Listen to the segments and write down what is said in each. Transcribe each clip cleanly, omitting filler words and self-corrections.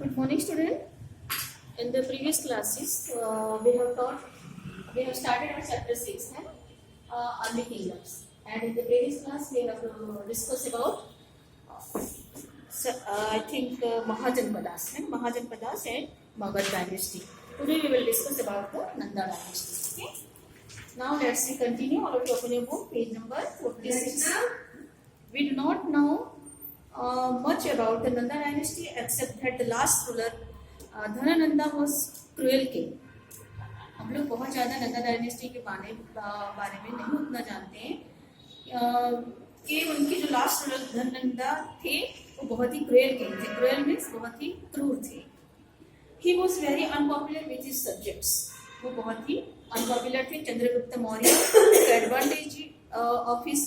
Good morning, student. In the previous classes, we have started our chapter 6, early kingdoms. And in the previous class, we have discussed about, I think, Mahajanpadas and Magadha dynasty. Today, we will discuss about the Nanda dynasty. Okay. Now, let's see, continue. All of you open your book, page number 46. We do not know much about the Nanda dynasty except that the last ruler Dhanananda was cruel king. हम लोग बहुत ज़्यादा Nanda dynasty के बारे में नहीं उतना जानते हैं कि उनके जो लास्ट रूलर धननंदा थे वो बहुत ही क्रूएल किंग थे. क्रूएल मीन्स बहुत ही क्रूर थे. He was very unpopular with his subjects. वो बहुत ही अनपॉपुलर थे. Chandragupta Maurya advantage of his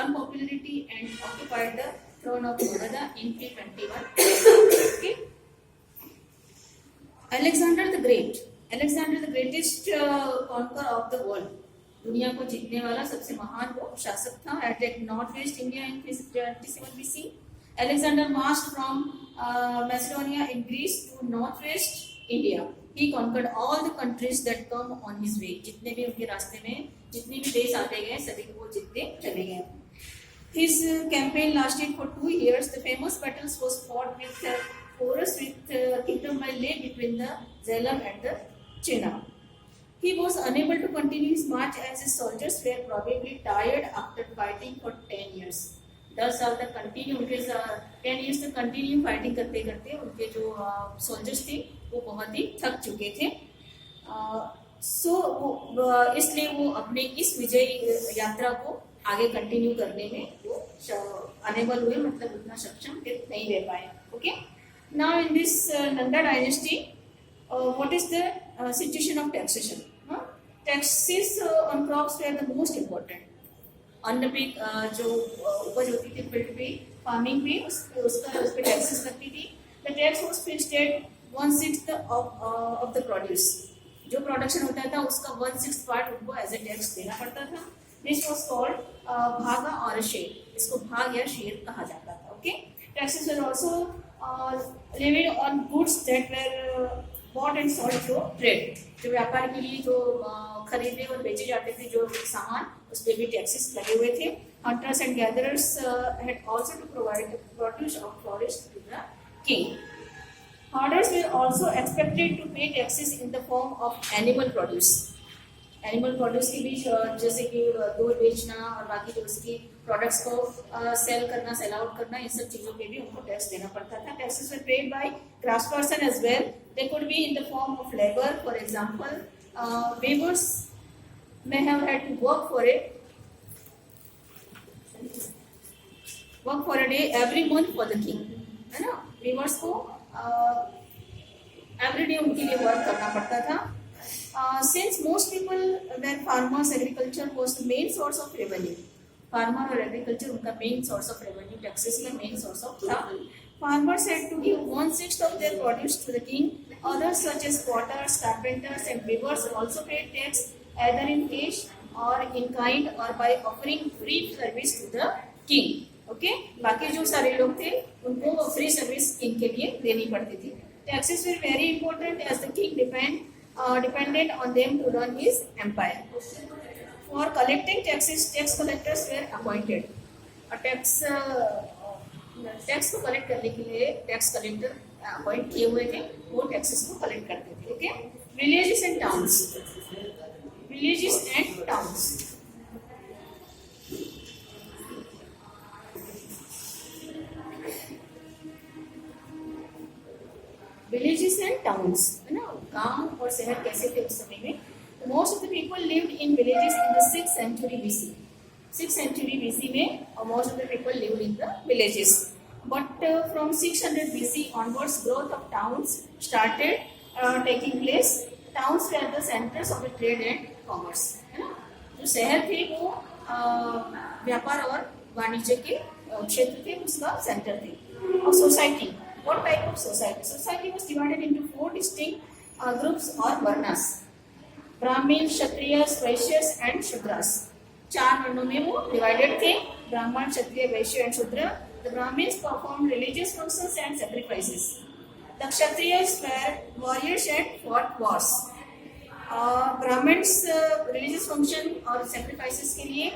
unpopularity and occupied the throne of Magadha in 321. Okay. Alexander the Great, Alexander the greatest conqueror of the world. दुनिया को जीतने वाला सबसे महान वो शासक था. Attacked northwest India in 327 BC. Alexander marched from Macedonia in Greece to northwest India. He conquered all the countries that come on his way. जितने भी उनके रास्ते में जितने भी देश आते गए सभी को वो जीतते चले गए. His campaign lasted for 2 years. The famous battles was fought with Porus with kingdom by Leh between the Zelam and the Chena. He was unable to continue his march as his soldiers were probably tired after fighting for 10 years. 10 साल तक continue उनके 10 years तक continue fighting करते करते उनके जो soldiers थे वो बहुत ही थक चुके थे. इसलिए वो अपने इस विजय यात्रा को आगे कंटिन्यू करने में वो अनेबल हुए, मतलब उतना सक्षम नहीं रह पाए. Okay. Now in this Nanda dynasty what is the situation of taxation. Taxes on crops were the most important. अन्न पे जो उपज होती थी फील्ड पे फार्मिंग पे उस पर टैक्सेस लगती थी. The tax was fixed at 1/6 of the produce. जो प्रोडक्शन होता था उसका 1/6 पार्ट उनको एज ए टैक्स देना पड़ता था. दिस वाज कॉल्ड भागा और शेर. इसको भाग या शेर कहा जाता था. Okay. Taxes were also levied on goods that were bought and sold through trade. जो व्यापार के लिए जो खरीदे और बेचे जाते थे जो सामान उस पर भी टैक्सेस लगे हुए थे. Hunters and gatherers had also to provide the produce of forest to the king. Herders were also expected to pay taxes in the form of animal produce. Animal produce की भी जैसे कि दूध बेचना और बाकी जो उसकी प्रोडक्ट्स को सेल करना, सेल आउट करना, इन सब चीज़ों पे भी उनको टैक्स देना पड़ता था. Taxes were paid by craftsperson as well. They could be in the form of labor. For example, weavers may have had to work for a day every month for the king. है ना. weavers को everyday उनके लिए work करना पड़ता था. Since most people were farmers, agriculture was the main source of revenue. Farmer और agriculture उनका main source of revenue, taxes का मेन सोर्स ऑफ था. Farmers had to give 1/6 of their produce to the king. Others such as potters, carpenters and weavers also paid tax either in cash or in kind or by offering free service to the king. Okay. बाकी जो सारे लोग थे उनको free service king के लिए देनी पड़ती थी. Taxes were very important as the king depended on them to run his empire. For collecting taxes tax collectors were appointed. Tax को कलेक्ट करने के लिए टैक्स कलेक्टर अपॉइंट किए हुए थे. वो टैक्सेस को कलेक्ट करते थे. Okay. Villages and towns. Villages and towns. Villages and towns है ना. गांव और शहर कैसे थे उस समय में. Most of the people lived in villages in the 6th century BC. 6th century BC में most of the people lived in the villages. But from 600 BC onwards growth of towns started taking place. Towns were the centers of the trade and commerce. है ना. जो शहर थे वो व्यापार और वाणिज्य के क्षेत्र थे, उसका सेंटर थे. और society. What type of society? Society was divided into 4 distinct groups or varnas. Brahmin, Kshatriyas, Vaishyas and Shudras. 4 वर्णों में वो divided थे. Brahman, Kshatriya, Vaishya and Shudra. The Brahmins performed religious functions and sacrifices. The Kshatriyas were warriors and fought wars. Brahmins religious function और sacrifices के लिए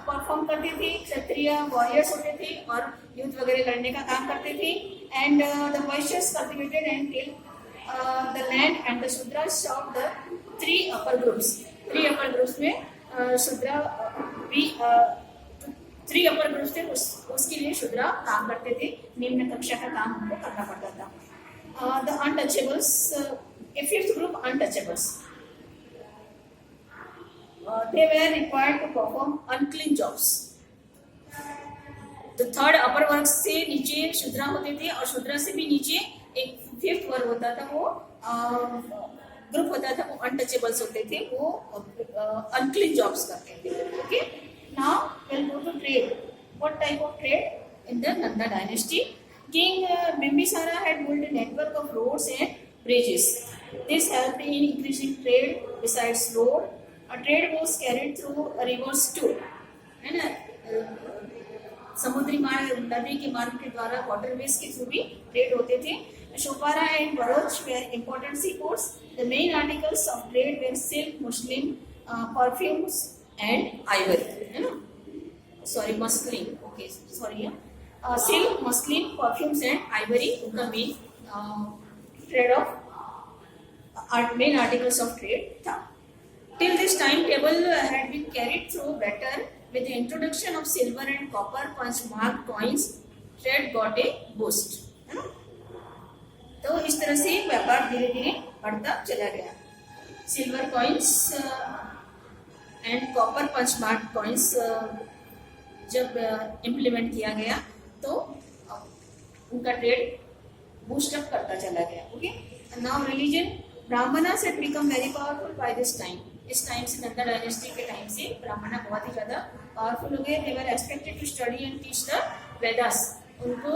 perform करते थे. क्षत्रिय warriors होते थे और युद्ध वगैरह लड़ने का काम करते थे. And the Vaishyas cultivated and till the land and the Shudras of the three upper groups. Three upper groups में शूद्रा भी थ्री अपर ग्रुप्स थे, उसके लिए शूद्रा काम करते थे. निम्न कक्षा का काम उनको करना पड़ता था. The untouchables, A fifth group untouchables, they were required to perform unclean jobs. तो थर्ड अपर वर्ग से नीचे शूद्रा होते थे और शूद्रा से भी नीचे एक फिफ्थ वर्ग होता था, वो ग्रुप होता था, वो अनटचेबल्स होते थे, वो अनक्लीन जॉब्स करते थे. Okay, now we'll go to trade. What type of trade in the Nanda dynasty? King Bimbisara had built a network of roads and bridges. This helped in increasing trade. Besides road, a trade was carried through rivers too. है ना, समुद्री मार्ग, नदी के मार्ग के द्वारा waterways के थ्रू भी ट्रेड होते थे. शोपारा एंड बरोच were important seaports. The main articles of trade were silk, muslin, perfumes and ivory. है ना, sorry, muslin. Okay, sorry. Silk, muslin, perfumes and ivory उनका main trade of main articles of trade था. Till this time, table had been carried through better. With the introduction of silver and copper punch-marked coins, trade got a boost. है ना, तो इस तरह से व्यापार धीरे धीरे बढ़ता चला गया. Silver coins and copper punch marked coins जब इम्प्लीमेंट किया गया तो उनका ट्रेड बूस्टअप करता चला गया. Okay, now religion. Brahmanas had become very powerful by this time. इस टाइम से, नंदा डायनेस्टी के टाइम से ब्राह्मण बहुत ही ज़्यादा पावरफुल हो गए. They were expected to study and teach the Vedas. उनको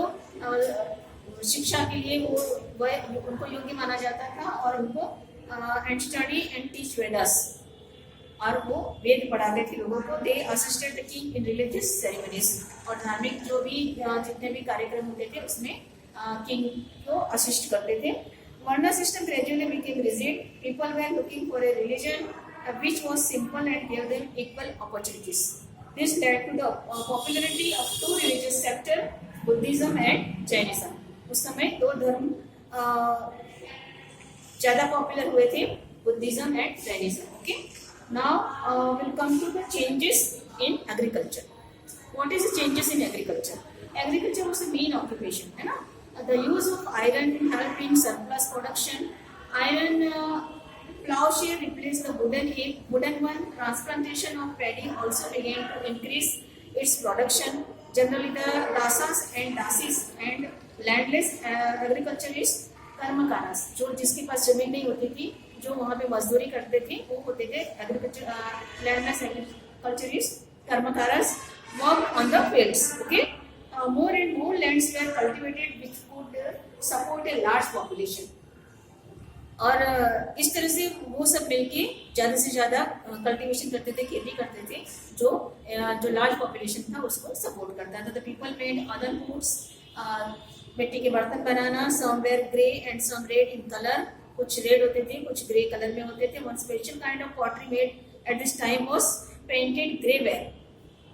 शिक्षा के लिए उनको योग्य माना जाता था और उनको and study and teach Vedas, और वो वेद पढ़ाते थे लोगों को. They assisted the king in religious ceremonies. और धार्मिक जो भी जितने भी कार्यक्रम होते थे उसमें किंग को असिस्ट करते थे. Varna system gradually became rigid. People were looking for a religion which was simple and gave them equal opportunities. This led to the popularity of two religious sectors, Buddhism and Jainism. उस समय दो धर्म ज़्यादा popular हुए थे, Buddhism and Jainism. Okay, now will come to the changes in agriculture. What is the changes in agriculture? Agriculture was the main occupation, है ना. The use of iron helped in surplus production. Iron plowshare replaced the wooden one. Transplantation of paddy also began to increase its production. Generally, the dasas and dasis and landless agriculturists, कर्मकारास, जो जिसके पास जमीन नहीं होती थी, जो वहाँ पे मजदूरी करते थे, वो होते थे agriculture landless agriculturist, karmakaras, worked on the fields. Okay. More and more lands were cultivated which could support a large population. और इस तरह से वो सब मिलके ज़्यादा से ज़्यादा कल्टीवेशन करते थे, खेती करते थे, जो लार्ज पॉपुलेशन था उसको सपोर्ट करता था. The people made other foods, मिट्टी के बर्तन बनाना. Some were grey and some red in colour. कुछ रेड होते थे, कुछ ग्रे कलर में होते थे. One special kind of pottery made at this time was painted grey ware.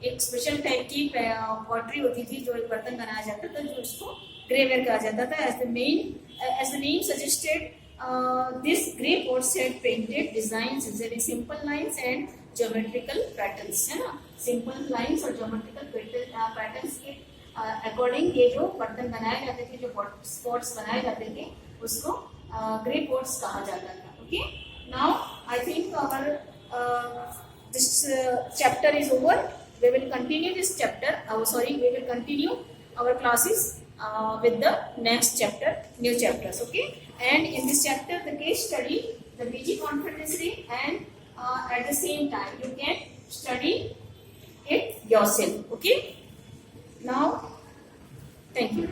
एक स्पेशल टाइप की पॉटरी होती थी जो एक बर्तन बनाया जाता था, जो उसको ग्रेवेयर कहा जाता था. As the name suggested, this grey pots had painted designs usually simple lines and geometrical patterns. है ना, सिंपल लाइंस और ज्योमेट्रिकल पैटर्न्स के अकॉर्डिंग ये जो बर्तन बनाए जाते थे, जो स्पॉट्स बनाए जाते थे, उसको ग्रे पोट्स कहा जाता था. Okay, now I think our this chapter is over. We will continue this chapter. We will continue our classes with the next chapter, new chapters. Okay, and in this chapter, the case study, the BG competency, and at the same time, you can study it yourself. Okay. Now, thank you.